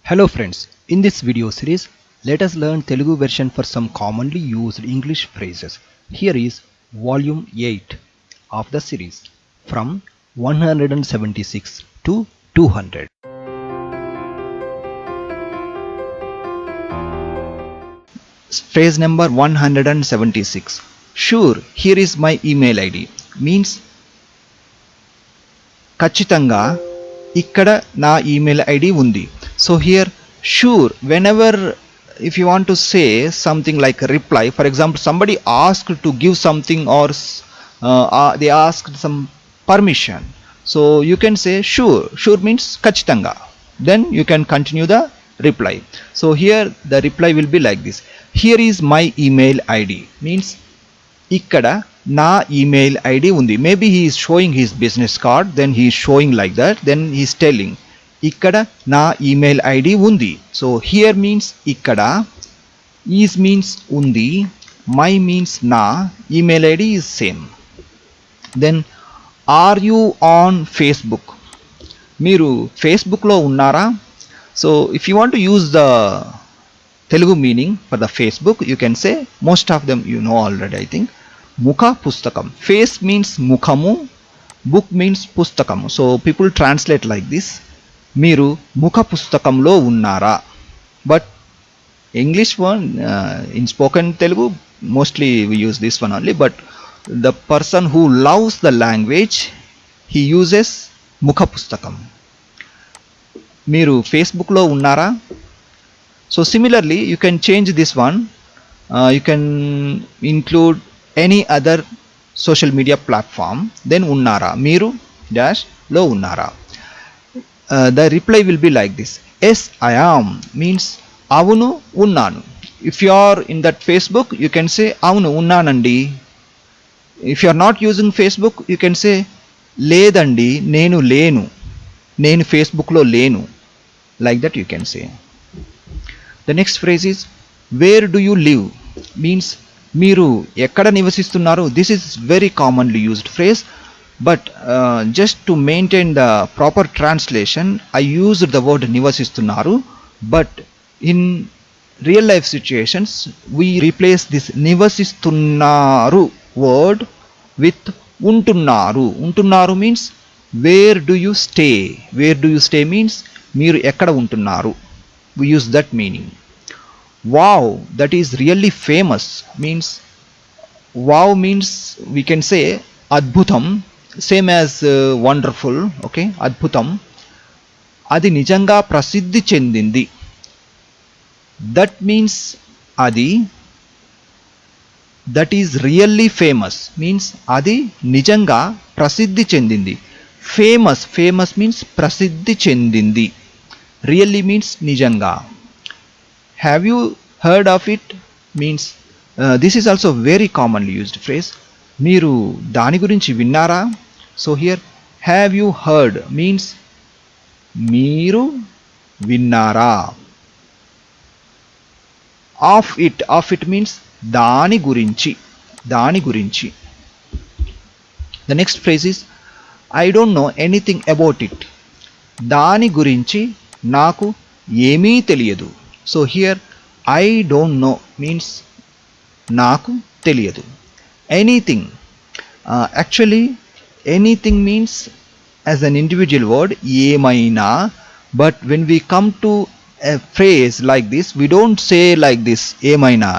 Hello friends, in this video series, let us learn Telugu version for some commonly used English phrases. Here is volume 8 of the series from 176 to 200. Phrase number 176. Sure, here is my email ID means ఖచ్చితంగా ఇక్కడ నా email ID ఉంది. So here sure, whenever if you want to say something like a reply, for example somebody asked to give something or they asked some permission, so you can say sure means ఖచ్చితంగా, then you can continue the reply. So here the reply will be like this: here is my email ID means ఇక్కడ నా email ID ఉంది. Maybe he is showing his business card, then he is showing like that, then he is telling ఇక్కడ నా email ID ఉంది. So here means ఇక్కడ, is means ఉంది, my means నా, email ID is same. Then are you on Facebook, మీరు ఫేస్బుక్లో ఉన్నారా? So if you want to use the Telugu meaning for the Facebook, you can say, most of them you know already I think, Mukha Pustakam. Face means Mukhamu, book means Pustakamu. So people translate like this: Miru Mukha Pustakamlo unnara. But English one, in spoken Telugu, mostly we use this one only. But the person who loves the language, he uses Mukha Pustakam. Miru Facebook lo unnara. So similarly you can change this one, you can include any other social media platform, then unnara, meeru dash lo unnara. The reply will be like this: yes I am means avunu unnanu. If you are in that Facebook, you can say avunu unnanandi. If you are not using Facebook, you can say ledandi nenu lenu, nenu Facebook lo lenu, like that you can say. The next phrase is where do you live means మీరు ఎక్కడ నివసిస్తున్నారు. This is very commonly used phrase, but just to maintain the proper translation, I used the word నివసిస్తున్నారు, but in real life situations we replace this నివసిస్తున్నారు word with ఉంటున్నారు. ఉంటున్నారు means where do you stay. Where do you stay means మీరు ఎక్కడ ఉంటున్నారు. We use that meaning. Wow, that is really famous means, wow means we can say adbhutam, same as wonderful, okay, adbhutam. Adi nijanga prasiddhi chendindi. That means adi, that is really famous means adi nijanga prasiddhi chendindi. Famous means prasiddhi chendindi. Really means nijanga. Have you heard of it means this is also very commonly used phrase. Meeru dani gurinchi vinnara. So here have you heard means meeru vinnara. Of it means dani gurinchi. The next phrase is I don't know anything about it. Dani gurinchi నాకు ఏమీ తెలియదు. So here I don't know means నాకు తెలియదు. Anything, actually anything means as an individual word ఏమైనా, but when we come to a phrase like this, we don't say like this ఏమైనా,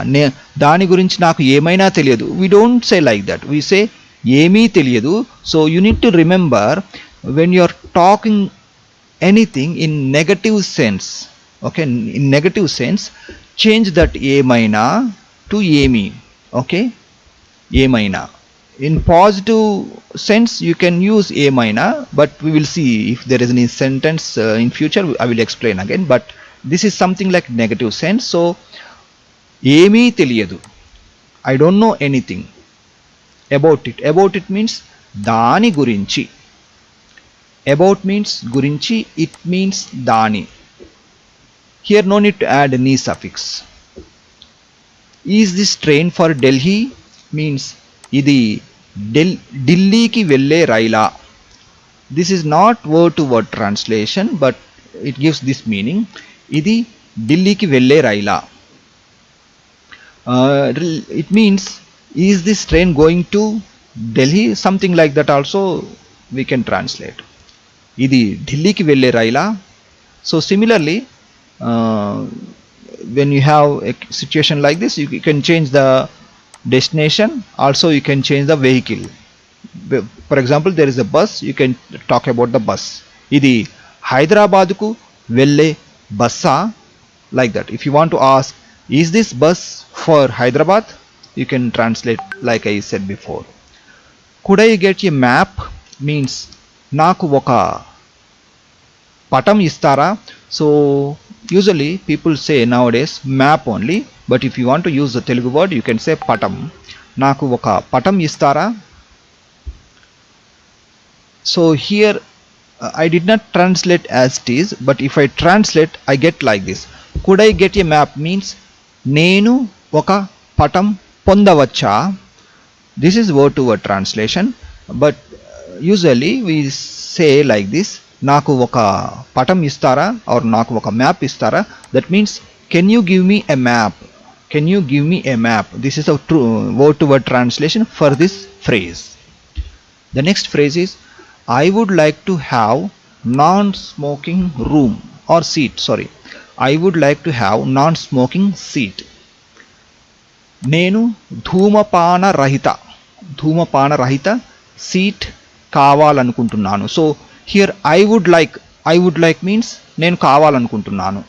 దాని గురించి నాకు ఏమైనా తెలియదు. We don't say like that, we say ఏమీ తెలియదు. So you need to remember when you are talking anything in negative sense, okay, in negative sense, change that emaina to emi, okay, emaina. In positive sense you can use emaina, but we will see if there is any sentence in future, I will explain again, but this is something like negative sense. So emi teliyadu, I don't know anything about it means dani gurinchi. About means gurinchi, it means dani. Here no need to add ni suffix. Is this train for Delhi means idi Delhi ki velle raila. This is not word to word translation, but it gives this meaning. ఇది ఢిల్లీకి వెళ్ళే Raila. It means, is this train going to Delhi? Something like that also we can translate. Idi ఢిల్లీకి వెళ్ళే Raila. So similarly, when you have a situation like this, you can change the destination, also you can change the vehicle. For example, there is a bus, you can talk about the bus. Idi హైదరాబాద్కు వెళ్ళే బస్సా, like that. If you want to ask, is this bus for Hyderabad, you can translate like I said before. Could I get a map means, నాకు ఒక పటం ఇస్తారా. So usually people say nowadays map only, but if you want to use the Telugu word, you can say patam. నాకు ఒక పటం ఇస్తారా. So here I did not translate as it is, but if I translate, I get like this. Could I get a map means, నేను ఒక పటం పొందవచ్చా. This is word to word translation, but usually we say like this, నాకు ఒక పటం ఇస్తారా or నాకు ఒక మ్యాప్ ఇస్తారా. That means, can you give me a map, can you give me a map. This is a true word to word translation for this phrase. The next phrase is, I would like to have non-smoking room or seat. Sorry, I would like to have non-smoking seat. నేను ధూమపాన రహిత seat కావాలనుకుంటున్నాను. So here I would like means నేను కావాలనుకుంటున్నాను.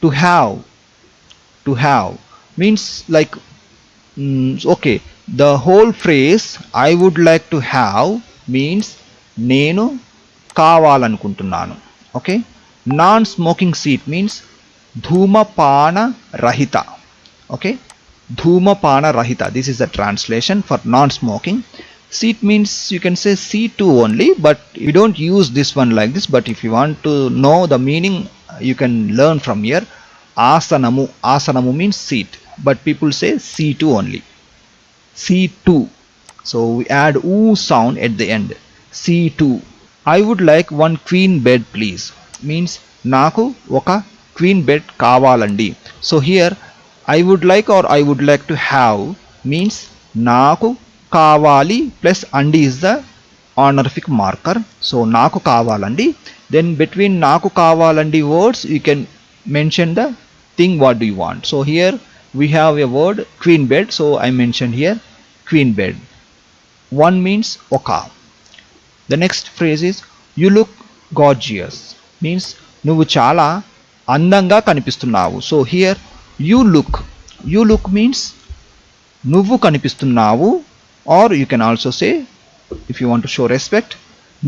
To have means like, okay, the whole phrase I would like to have means నేను కావాలనుకుంటున్నాను. Okay, non smoking seat means ధూమపాన రహిత. Okay, ధూమపాన రహిత, this is the translation for non-smoking. Seat means you can say C2 only, but you don't use this one like this. But if you want to know the meaning, you can learn from here. Asanamu means seat, but people say C2 only. C2, so we add oo sound at the end. C2. I would like one queen bed please means నాకు ఒక queen bed కావాలండి. So here I would like or I would like to have means నాకు కావాలి plus అండి is the honorific marker. So నాకు కావాలండి. Then between నాకు కావాలండి words you can mention the thing what do you want. So here we have a word queen bed, so I mention here queen bed. One means ఒక. The next phrase is you look gorgeous means నువ్వు చాలా అందంగా కనిపిస్తున్నావు. So here you look means నువ్వు కనిపిస్తున్నావు, or you can also say if you want to show respect,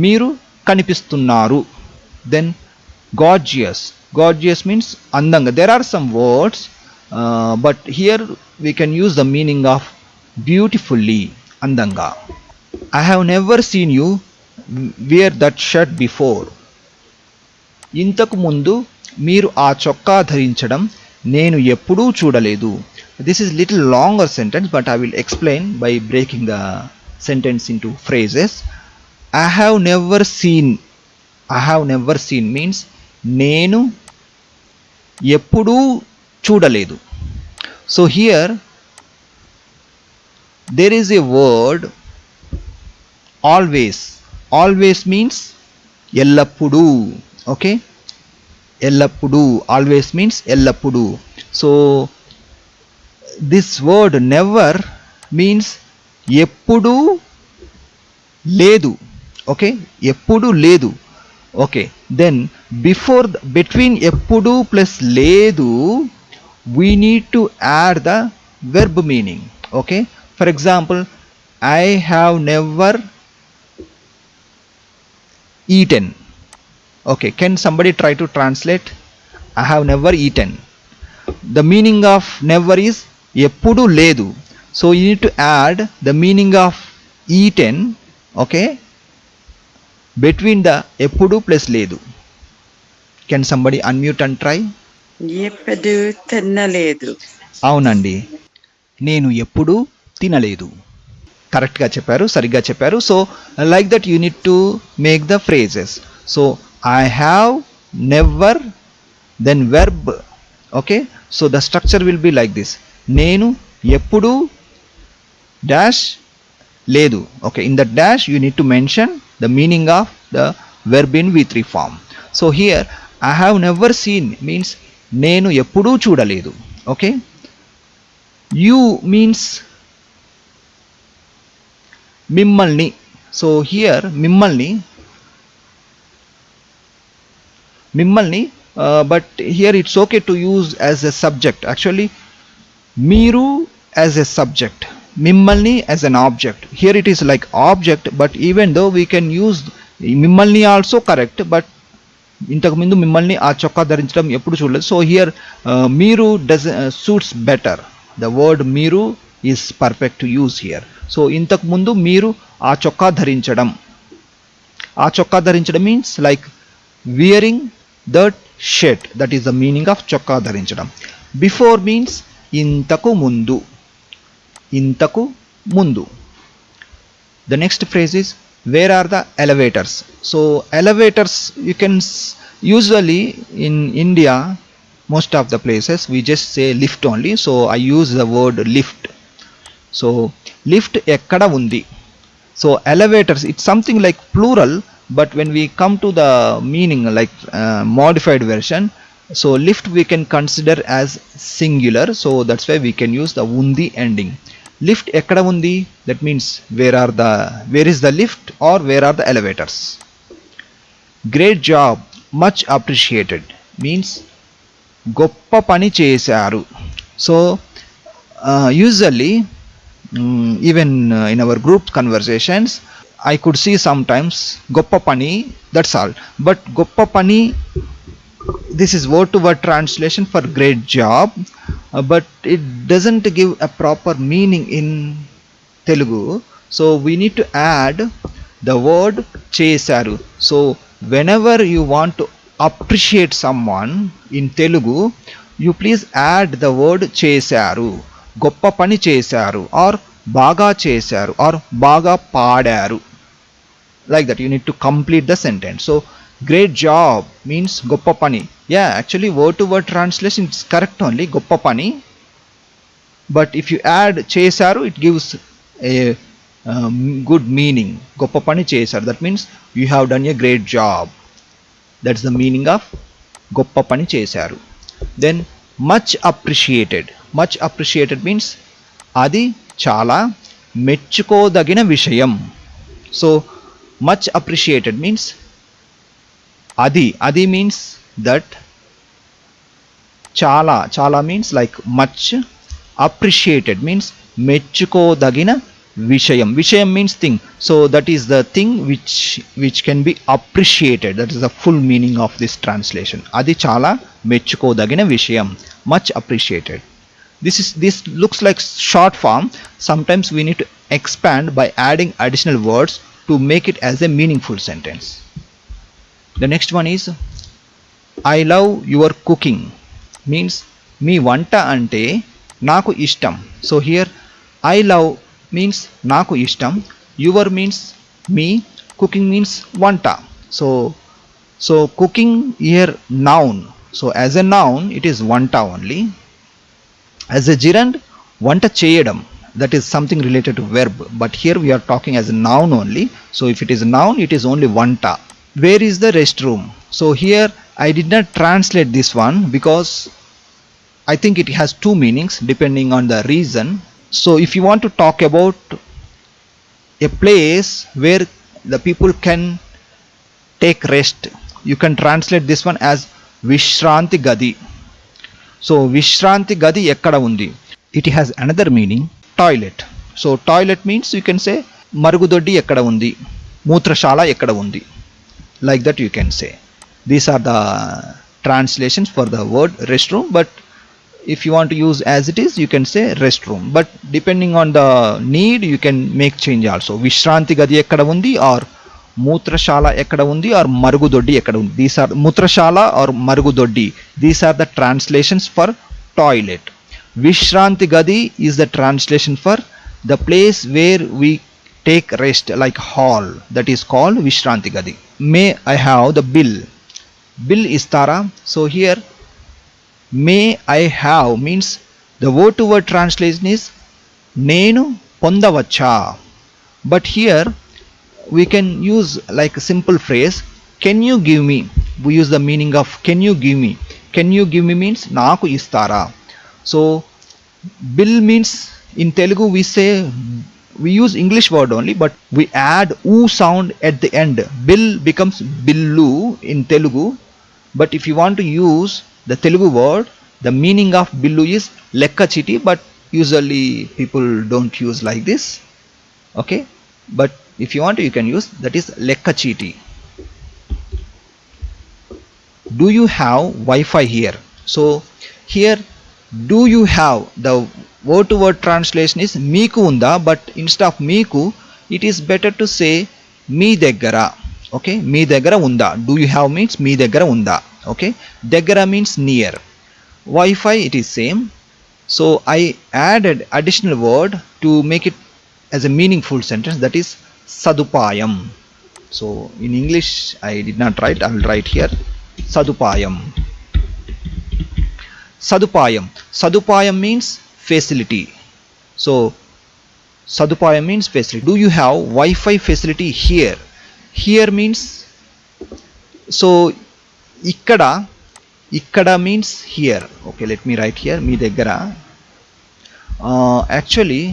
మీరు కనిపిస్తున్నారు. Then gorgeous means అందంగా. There are some words but here we can use the meaning of beautifully, అందంగా. I have never seen you wear that shirt before. ఇంతకు ముందు మీరు ఆ చొక్కా ధరించడం నేను ఎప్పుడూ చూడలేదు. This is little longer sentence, but I will explain by breaking the sentence into phrases. I have never seen means నేను ఎప్పుడూ చూడలేదు. So here there is a word always means ఎల్లప్పుడూ. ఓకే, ఎల్లప్పుడూ, ఆల్వేస్ మీన్స్ ఎల్లప్పుడూ. So this word never means ఎప్పుడూ లేదు. Okay, ఎప్పుడు లేదు. ఓకే, దెన్ బిట్వీన్ ఎప్పుడు ప్లస్ లేదు we need to add the verb meaning. Okay, for example I have never eaten. Okay, can somebody try to translate? I have never eaten. The meaning of never is eppudu ledu. So you need to add the meaning of eaten, okay, between the eppudu plus ledu. Can somebody unmute and try? ఎప్పుడు తినలేదు. అవునండి, నేను ఎప్పుడు తినలేదు. కరెక్ట్గా చెప్పారు, సరిగ్గా చెప్పారు. So like that you need to make the phrases. So I have never, then verb. Okay, so the structure will be like this. నేను ఎప్పుడు dash లేదు. Okay, in the dash you need to mention the meaning of the verb in V3 form. So here I have never seen means నేను ఎప్పుడూ చూడలేదు. Okay, you means మిమ్మల్ని. So here మిమ్మల్ని, but here it's okay to use as a subject. Actually మీరు as a subject, మిమ్మల్ని as an object. Here it is like object, but even though we can use మిమ్మల్ని also correct, but ఇంతకు ముందు మిమ్మల్ని ఆ చొక్కా ధరించడం ఎప్పుడు చూడలేదు. సో హియర్ మీరు does suits better. The word మీరు is perfect to use here. So ఇంతకు ముందు మీరు ఆ చొక్కా ధరించడం, ఆ చొక్కా ధరించడం means like wearing that shirt, that is the meaning of చొక్కా ధరించడం. బిఫోర్ మీన్స్ ఇంతకు ముందు, ఇంతకు ముందు. The next phrase is where are the elevators. So elevators, you can usually in India most of the places we just say lift only, so I use the word lift. So lift ekkada undi. So elevators, it's something like plural, but when we come to the meaning like modified version, so lift we can consider as singular, so that's why we can use the undi ending. Lift ekkada undi, that means where is the lift or where are the elevators. Great job, much appreciated means goppa pani chesaru. So usually even in our group conversations I could see sometimes goppa pani, that's all. But goppa pani, this is word to word translation for great job, but it doesn't give a proper meaning in Telugu, so we need to add the word chesaru. So whenever you want to appreciate someone in Telugu, you please add the word chesaru, goppa pani chesaru, or baga chesaru, or baga paadaru, like that. You need to complete the sentence. So great job means goppa pani. Yeah, actually word to word translation is correct only, goppa pani, but if you add chesaru it gives a good meaning. Goppa pani chesaru, that means you have done a great job. That's the meaning of goppa pani chesaru. Then much appreciated. Much appreciated means adi chala మెచ్చుకోదగిన విషయం. So much appreciated means adi means that, chala means like much, appreciated means మెచ్చుకోదగిన విషయం. విషయం means thing, so that is the thing which can be appreciated. That is the full meaning of this translation. adi chala మెచ్చుకోదగిన విషయం, much appreciated. This looks like short form. Sometimes we need to expand by adding additional words to make it as a meaningful sentence. The next one is I love your cooking means మీ వంట అంటే నాకు ఇష్టం. So here I love means నాకు ఇష్టం, your means me, cooking means వంట. So cooking here noun. So as a noun it is వంట only. As a gerund వంట చేయడం, that is something related to verb, but here we are talking as a noun only. So if it is a noun it is only vanta. Where is the restroom? So here I did not translate this one because I think it has two meanings depending on the reason. So if you want to talk about a place where the people can take rest, you can translate this one as Vishranti Gadi. So Vishranti Gadi ekkada undi. It has another meaning, toilet. So toilet means you can say Marugudoddi ekkada undi, Mootrashala ekkada undi, like that you can say. These are the translations for the word restroom, but if you want to use as it is you can say restroom, but depending on the need you can make change also. Vishranti Gadi ekkada undi or Mootrashala ekkada undi or Marugudoddi ekkada undi. These are Mootrashala or Marugudoddi. These are the translations for toilet. Vishranti Gadi is the translation for the place where we take rest, like hall, that is called Vishranti Gadi. May I have the bill bill istara. So here may I have means the word to word translation is nenu pondavacha, but here we can use like a simple phrase, can you give me. We use the meaning of can you give me. Can you give me means naaku istara. So bill means in Telugu we say, we use English word only, but we add oo sound at the end. Bill becomes billu in Telugu, but if you want to use the Telugu word, the meaning of billu is lekka chiti, but usually people don't use like this. Okay, but if you want to, you can use that is lekka chiti. Do you have Wi-Fi here? So here do you have, the word to word translation is meeku unda, but instead of meeku it is better to say మీ దగ్గర. Okay, మీ దగ్గర ఉందా. Do you have means మీ దగ్గర ఉందా. Okay, దగ్గర means near. Wi-Fi it is same. So I added additional word to make it as a meaningful sentence, that is sadupayam. So in English I did not write, I will write here sadupayam. Sadupayam. Sadupayam means facility. So sadupayam means facility. Do you have Wi-Fi facility here? Here means, so ikkada means here. Okay, let me write here మీ దగ్గర. Actually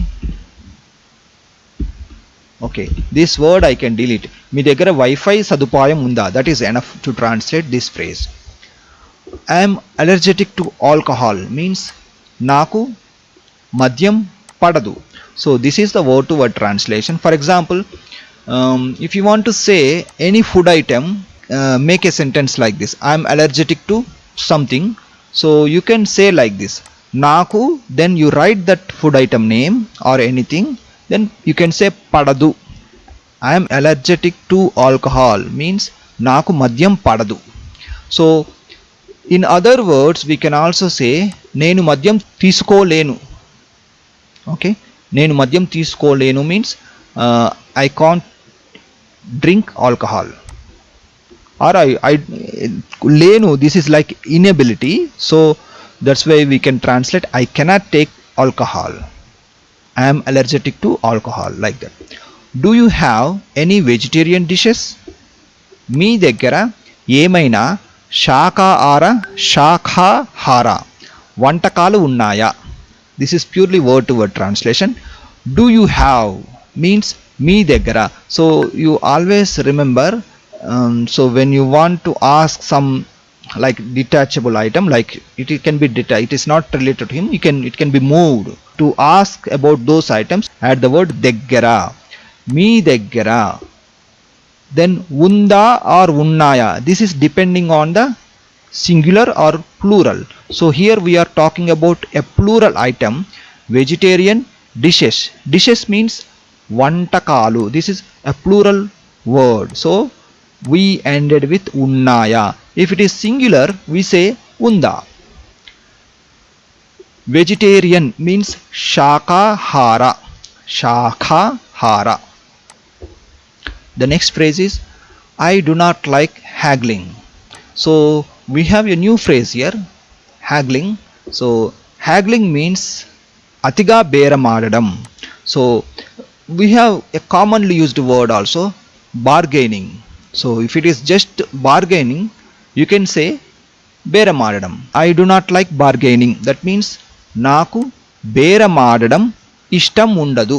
okay, this word I can delete. మీ దగ్గర Wi-Fi సదుపాయం ఉందా. That is enough to translate this phrase. I am allergic to alcohol means నాకు మద్యం పడదు. So this is the word to word translation. For example, if you want to say any food item, make a sentence like this, I am allergic to something. So you can say like this, నాకు, then you write that food item name or anything, then you can say padadu. I am allergic to alcohol means నాకు మద్యం పడదు. So in other words we can also say నేను మద్యం తీసుకోలేను. Okay, నేను మద్యం తీసుకోలేను means I can't drink alcohol, or I లేను, this is like inability, so that's why we can translate I cannot take alcohol. I am allergic to alcohol, like that. Do you have any vegetarian dishes? మీ దగ్గర ఏమైనా శాకాహార వంటకాలు ఉన్నాయా. This is purely word to word translation. Do you have means మీ దగ్గర. So you always remember, so when you want to ask some like detachable item, like it can be it is not related to him, it can be moved. To ask about those items, add the word deggara. మీ దగ్గర. Then unda or unnaya, this is depending on the singular or plural. So here we are talking about a plural item, vegetarian dishes. Dishes means vantakalu, this is a plural word, so we ended with unnaya. If it is singular we say unda. Vegetarian means shakahara. The next phrase is I do not like haggling. So we have a new phrase here, haggling. So haggling means atiga beramadadam. So we have a commonly used word also, bargaining. So if it is just bargaining, you can say beramadadam. I do not like bargaining, that means నాకు బేరమాడడం ఇష్టం ఉండదు.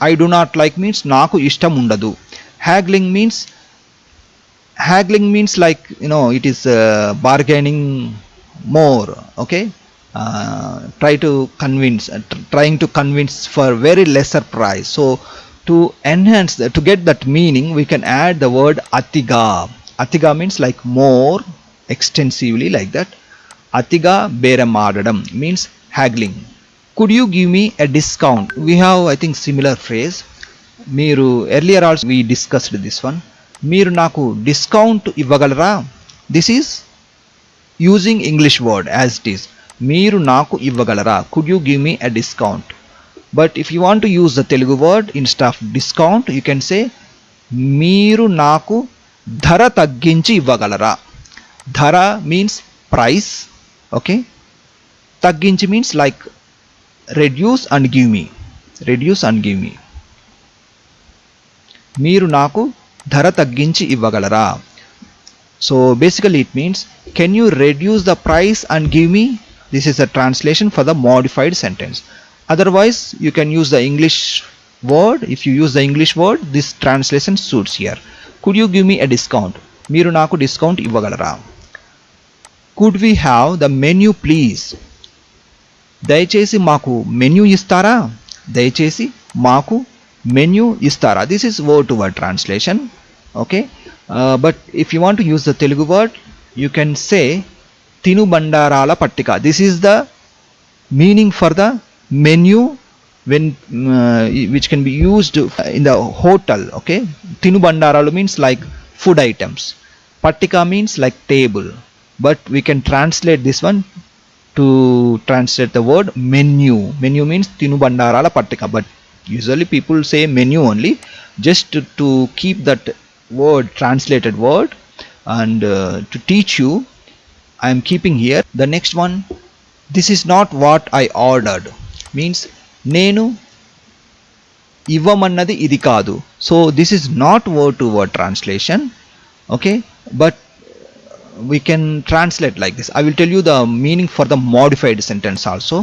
I do not like means నాకు ఇష్టం ఉండదు. Haggling means like, you know, it is bargaining more. Okay, trying to convince for very lesser price. So to enhance that, to get that meaning, we can add the word atiga. Atiga means like more, extensively, like that. Atiga beramadadam means haggling. Could you give me a discount? We have, I think, similar phrase. మీరు earlier also we discussed this one. మీరు నాకు discount ఇవ్వగలరా. This is using English word as it is. మీరు నాకు ఇవ్వగలరా, could you give me a discount. But if you want to use the Telugu word instead of discount, you can say మీరు నాకు ధర తగ్గించి ఇవ్వగలరా. Dhara means price. Okay. Tagginchi means like reduce and give me. Reduce and give me. Meeru naku dhara tagginchi ivvagalara. So basically it means, can you reduce the price and give me? This is a translation for the modified sentence. Otherwise you can use the English word. If you use the English word, this translation suits here. Could you give me a discount? Meeru naku discount ivvagalara. Could we have the menu please? దయచేసి మాకు menu ఇస్తారా? దయచేసి మాకు menu ఇస్తారా? This is word to word translation. Okay. But if you want to use the Telugu word, you can say Tinu Bandarala Pattika. This is the meaning for the menu when which can be used in the hotel. Okay. Tinu Bandaralu means like food items. Pattika means like table. But we can translate this one to translate the word menu. Menu means Tinu Bandarala Pattika, but usually people say menu only, just to keep that word, translated word, and to teach you, I am keeping here. The next one, this is not what I ordered, means nenu ivvamannadi idi kaadu. So this is not word to word translation. Okay, but we can translate like this. I will tell you the meaning for the modified sentence also.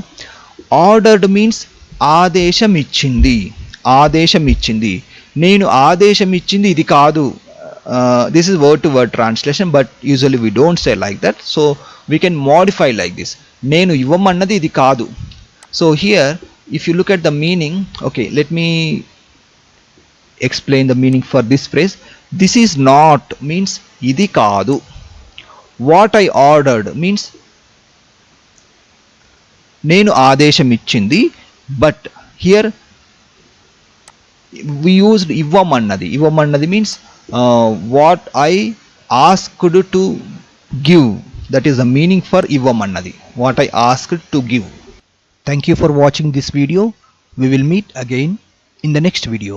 Ordered means ఆదేశం ఇచ్చింది. ఆదేశం ఇచ్చింది. నేను ఆదేశం ఇచ్చింది ఇది కాదు. This is word to word translation, but usually we don't say like that. So we can modify like this. నేను ఇవ్వమన్నది ఇది కాదు. So here if you look at the meaning, okay, let me explain the meaning for this phrase. This is not means ఇది కాదు. What I ordered means నేను ఆదేశం ఇచ్చింది, but here we used ఇవ్వమన్నది. ఇవ్వమన్నది means what I asked to give. That is the meaning for ఇవ్వమన్నది. What I asked to give. Thank you for watching this video. We will meet again in the next video.